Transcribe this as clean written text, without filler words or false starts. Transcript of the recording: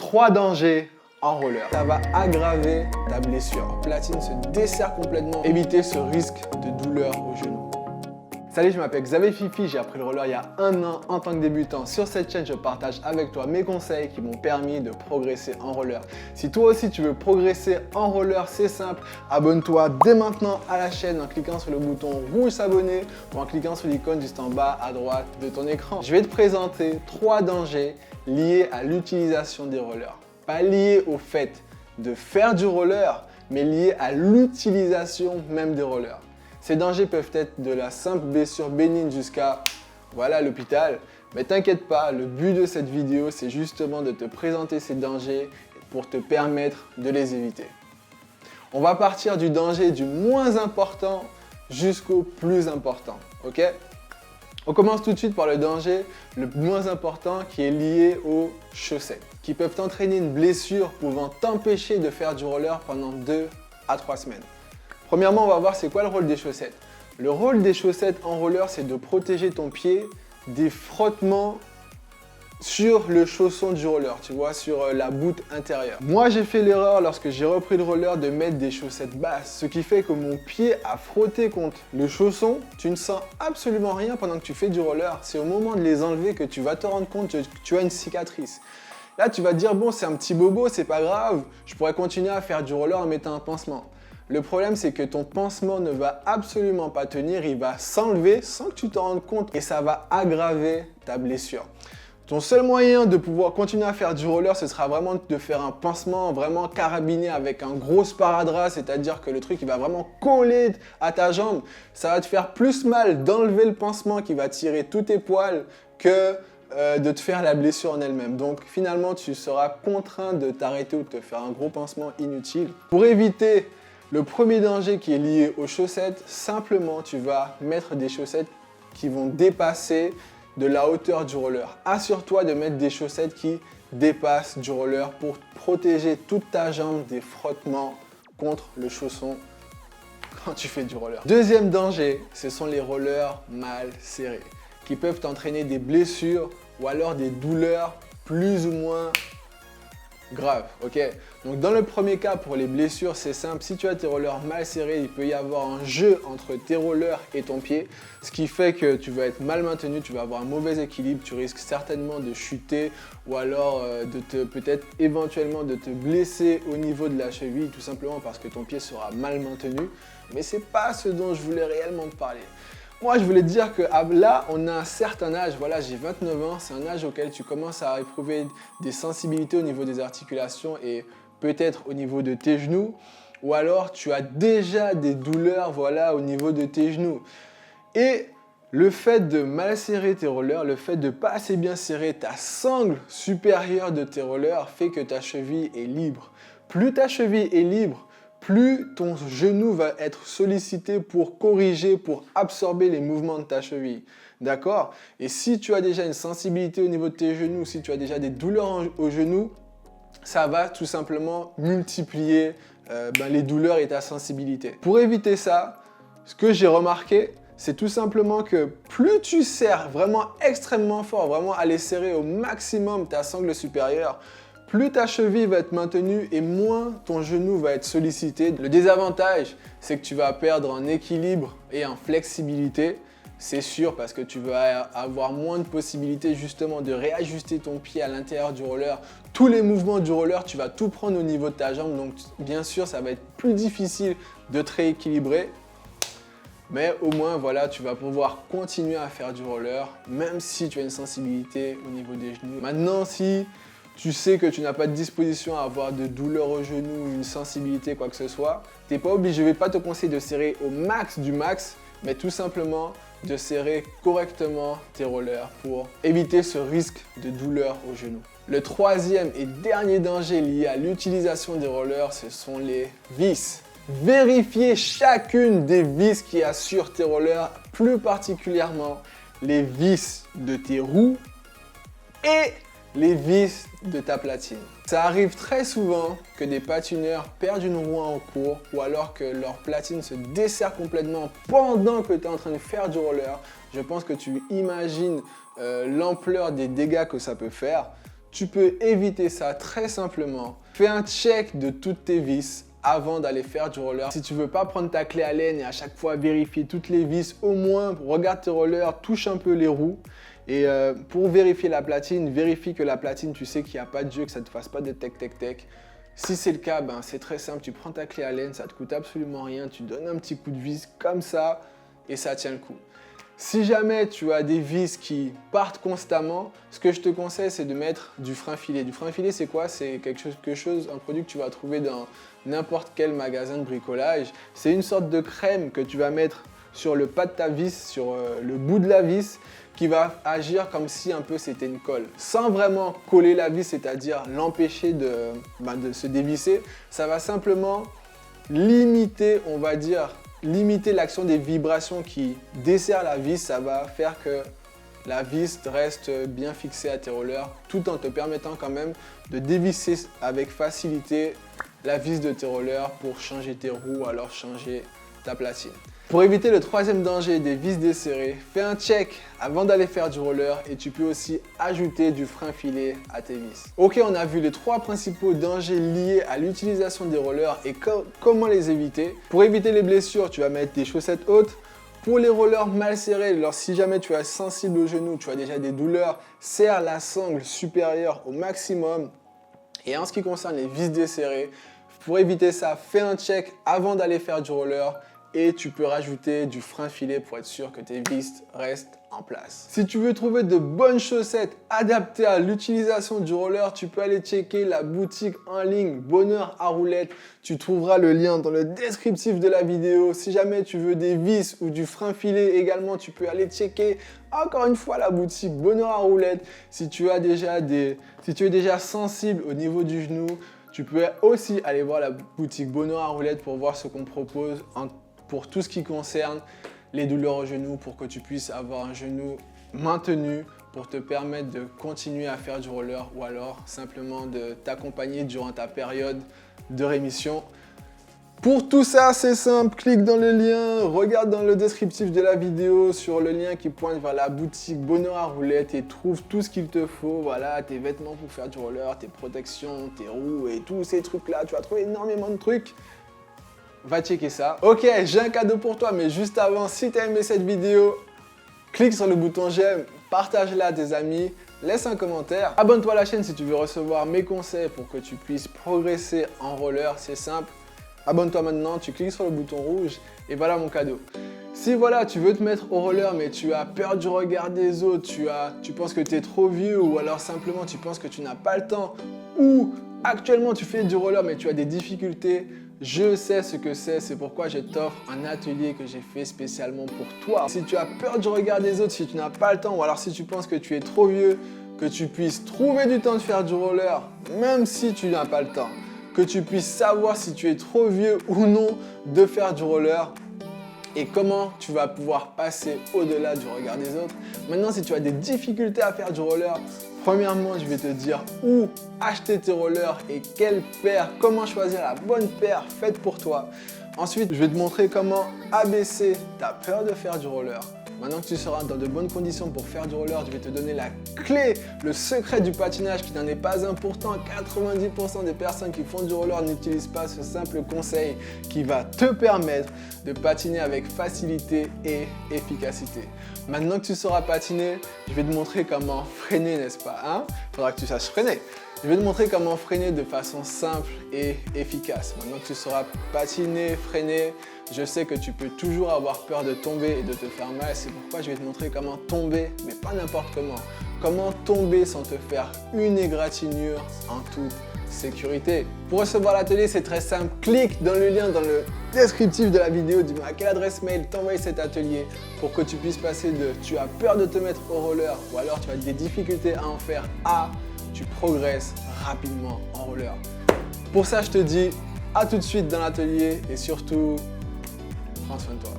3 dangers en roller. Ça va aggraver ta blessure. Platine se desserre complètement. Éviter ce risque de douleur au genou. Salut, je m'appelle Xavier Fifi, j'ai appris le roller il y a 1 an en tant que débutant. Sur cette chaîne, je partage avec toi mes conseils qui m'ont permis de progresser en roller. Si toi aussi tu veux progresser en roller, c'est simple. Abonne-toi dès maintenant à la chaîne en cliquant sur le bouton rouge s'abonner ou en cliquant sur l'icône juste en bas à droite de ton écran. Je vais te présenter 3 dangers liés à l'utilisation des rollers. Pas liés au fait de faire du roller, mais liés à l'utilisation même des rollers. Ces dangers peuvent être de la simple blessure bénigne jusqu'à l'hôpital. Mais t'inquiète pas, le but de cette vidéo, c'est justement de te présenter ces dangers pour te permettre de les éviter. On va partir du danger du moins important jusqu'au plus important, ok? On commence tout de suite par le danger le moins important qui est lié aux chaussettes, qui peuvent entraîner une blessure pouvant t'empêcher de faire du roller pendant 2 à 3 semaines. Premièrement, on va voir c'est quoi le rôle des chaussettes. Le rôle des chaussettes en roller, c'est de protéger ton pied des frottements sur le chausson du roller, tu vois, sur la boute intérieure. Moi, j'ai fait l'erreur lorsque j'ai repris le roller de mettre des chaussettes basses, ce qui fait que mon pied a frotté contre le chausson. Tu ne sens absolument rien pendant que tu fais du roller. C'est au moment de les enlever que tu vas te rendre compte que tu as une cicatrice. Là, tu vas te dire, bon, c'est un petit bobo, c'est pas grave, je pourrais continuer à faire du roller en mettant un pansement. Le problème, c'est que ton pansement ne va absolument pas tenir, il va s'enlever sans que tu te rendes compte et ça va aggraver ta blessure. Ton seul moyen de pouvoir continuer à faire du roller, ce sera vraiment de faire un pansement vraiment carabiné avec un gros sparadrap, c'est-à-dire que le truc il va vraiment coller à ta jambe. Ça va te faire plus mal d'enlever le pansement qui va tirer tous tes poils que de te faire la blessure en elle-même. Donc finalement, tu seras contraint de t'arrêter ou de te faire un gros pansement inutile. Pour éviter le premier danger qui est lié aux chaussettes, simplement tu vas mettre des chaussettes qui vont dépasser de la hauteur du roller. Assure-toi de mettre des chaussettes qui dépassent du roller pour protéger toute ta jambe des frottements contre le chausson quand tu fais du roller. Deuxième danger, ce sont les rollers mal serrés qui peuvent entraîner des blessures ou alors des douleurs plus ou moins grave, ok? Donc dans le premier cas, pour les blessures, c'est simple. Si tu as tes rollers mal serrés, il peut y avoir un jeu entre tes rollers et ton pied, ce qui fait que tu vas être mal maintenu, tu vas avoir un mauvais équilibre, tu risques certainement de chuter ou alors peut-être éventuellement de te blesser au niveau de la cheville, tout simplement parce que ton pied sera mal maintenu. Mais c'est pas ce dont je voulais réellement te parler. Moi, je voulais te dire que là, on a un certain âge, voilà, j'ai 29 ans, c'est un âge auquel tu commences à éprouver des sensibilités au niveau des articulations et peut-être au niveau de tes genoux, ou alors tu as déjà des douleurs, voilà, au niveau de tes genoux. Et le fait de mal serrer tes rollers, le fait de pas assez bien serrer ta sangle supérieure de tes rollers fait que ta cheville est libre. Plus ta cheville est libre, plus ton genou va être sollicité pour corriger, pour absorber les mouvements de ta cheville. D'accord? Et si tu as déjà une sensibilité au niveau de tes genoux, si tu as déjà des douleurs au genou, ça va tout simplement multiplier les douleurs et ta sensibilité. Pour éviter ça, ce que j'ai remarqué, c'est tout simplement que plus tu serres vraiment extrêmement fort, vraiment aller serrer au maximum ta sangle supérieure, plus ta cheville va être maintenue et moins ton genou va être sollicité. Le désavantage, c'est que tu vas perdre en équilibre et en flexibilité. C'est sûr parce que tu vas avoir moins de possibilités justement de réajuster ton pied à l'intérieur du roller. Tous les mouvements du roller, tu vas tout prendre au niveau de ta jambe. Donc bien sûr, ça va être plus difficile de te rééquilibrer. Mais au moins, voilà, tu vas pouvoir continuer à faire du roller même si tu as une sensibilité au niveau des genoux. Maintenant, si tu sais que tu n'as pas de disposition à avoir de douleur au genou, une sensibilité, quoi que ce soit, tu n'es pas obligé, je ne vais pas te conseiller de serrer au max du max, mais tout simplement de serrer correctement tes rollers pour éviter ce risque de douleur au genou. Le troisième et dernier danger lié à l'utilisation des rollers, ce sont les vis. Vérifiez chacune des vis qu'il y a sur tes rollers, plus particulièrement les vis de tes roues et les vis de ta platine. Ça arrive très souvent que des patineurs perdent une roue en cours ou alors que leur platine se desserre complètement pendant que tu es en train de faire du roller. Je pense que tu imagines l'ampleur des dégâts que ça peut faire. Tu peux éviter ça très simplement. Fais un check de toutes tes vis avant d'aller faire du roller. Si tu veux pas prendre ta clé Allen et à chaque fois vérifier toutes les vis, au moins regarde tes rollers, touche un peu les roues. Et pour vérifier la platine, vérifie que la platine, tu sais qu'il n'y a pas de jeu, que ça ne te fasse pas de tec. Si c'est le cas, ben, c'est très simple, tu prends ta clé Allen, ça ne te coûte absolument rien, tu donnes un petit coup de vis comme ça et ça tient le coup. Si jamais tu as des vis qui partent constamment, ce que je te conseille, c'est de mettre du frein filet. Du frein filet, c'est quoi? C'est un produit que tu vas trouver dans n'importe quel magasin de bricolage. C'est une sorte de crème que tu vas mettre sur le pas de ta vis, sur le bout de la vis, qui va agir comme si un peu c'était une colle. Sans vraiment coller la vis, c'est-à-dire l'empêcher de se dévisser, ça va simplement limiter, on va dire, limiter l'action des vibrations qui desserrent la vis. Ça va faire que la vis reste bien fixée à tes rollers tout en te permettant quand même de dévisser avec facilité la vis de tes rollers pour changer tes roues ou alors changer ta platine. Pour éviter le troisième danger des vis desserrées, fais un check avant d'aller faire du roller et tu peux aussi ajouter du frein filet à tes vis. Ok, on a vu les trois principaux dangers liés à l'utilisation des rollers et comment les éviter. Pour éviter les blessures, tu vas mettre des chaussettes hautes. Pour les rollers mal serrés, alors si jamais tu es sensible au genou, tu as déjà des douleurs, serre la sangle supérieure au maximum. Et en ce qui concerne les vis desserrées, pour éviter ça, fais un check avant d'aller faire du roller. Et tu peux rajouter du frein filet pour être sûr que tes vis restent en place. Si tu veux trouver de bonnes chaussettes adaptées à l'utilisation du roller, tu peux aller checker la boutique en ligne Bonheur à roulettes. Tu trouveras le lien dans le descriptif de la vidéo. Si jamais tu veux des vis ou du frein filet également, tu peux aller checker encore une fois la boutique Bonheur à roulettes. Si tu es déjà sensible au niveau du genou, tu peux aussi aller voir la boutique Bonheur à roulettes pour voir ce qu'on propose pour tout ce qui concerne les douleurs au genou, pour que tu puisses avoir un genou maintenu, pour te permettre de continuer à faire du roller ou alors simplement de t'accompagner durant ta période de rémission. Pour tout ça, c'est simple, clique dans le lien, regarde dans le descriptif de la vidéo sur le lien qui pointe vers la boutique Bonheur à roulettes et trouve tout ce qu'il te faut. Voilà, tes vêtements pour faire du roller, tes protections, tes roues et tous ces trucs-là. Tu vas trouver énormément de trucs. Va checker ça. Ok, j'ai un cadeau pour toi, mais juste avant, si tu as aimé cette vidéo, clique sur le bouton j'aime, partage-la à tes amis, laisse un commentaire. Abonne-toi à la chaîne si tu veux recevoir mes conseils pour que tu puisses progresser en roller, c'est simple. Abonne-toi maintenant, tu cliques sur le bouton rouge et voilà mon cadeau. Si voilà, tu veux te mettre au roller mais tu as peur du regard des autres, tu penses que tu es trop vieux ou alors simplement tu penses que tu n'as pas le temps ou actuellement tu fais du roller mais tu as des difficultés, je sais ce que c'est pourquoi je t'offre un atelier que j'ai fait spécialement pour toi. Si tu as peur du regard des autres, si tu n'as pas le temps ou alors si tu penses que tu es trop vieux, que tu puisses trouver du temps de faire du roller même si tu n'as pas le temps, que tu puisses savoir si tu es trop vieux ou non de faire du roller et comment tu vas pouvoir passer au-delà du regard des autres. Maintenant, si tu as des difficultés à faire du roller, premièrement, je vais te dire où acheter tes rollers et quelle paire, comment choisir la bonne paire faite pour toi. Ensuite, je vais te montrer comment abaisser ta peur de faire du roller. Maintenant que tu seras dans de bonnes conditions pour faire du roller, je vais te donner la clé, le secret du patinage qui n'en est pas un. Pourtant, 90% des personnes qui font du roller n'utilisent pas ce simple conseil qui va te permettre de patiner avec facilité et efficacité. Maintenant que tu sauras patiner, je vais te montrer comment freiner, n'est-ce pas, hein? Faudra que tu saches freiner. Je vais te montrer comment freiner de façon simple et efficace. Maintenant que tu sauras patiner, freiner, je sais que tu peux toujours avoir peur de tomber et de te faire mal. C'est pourquoi je vais te montrer comment tomber, mais pas n'importe comment. Comment tomber sans te faire une égratignure en toute sécurité. Pour recevoir l'atelier, c'est très simple. Clique dans le lien dans le descriptif de la vidéo. Dis-moi à quelle adresse mail t'envoyer cet atelier pour que tu puisses passer de tu as peur de te mettre au roller ou alors tu as des difficultés à en faire à tu progresses rapidement en roller. Pour ça, je te dis à tout de suite dans l'atelier et surtout, prends soin de toi.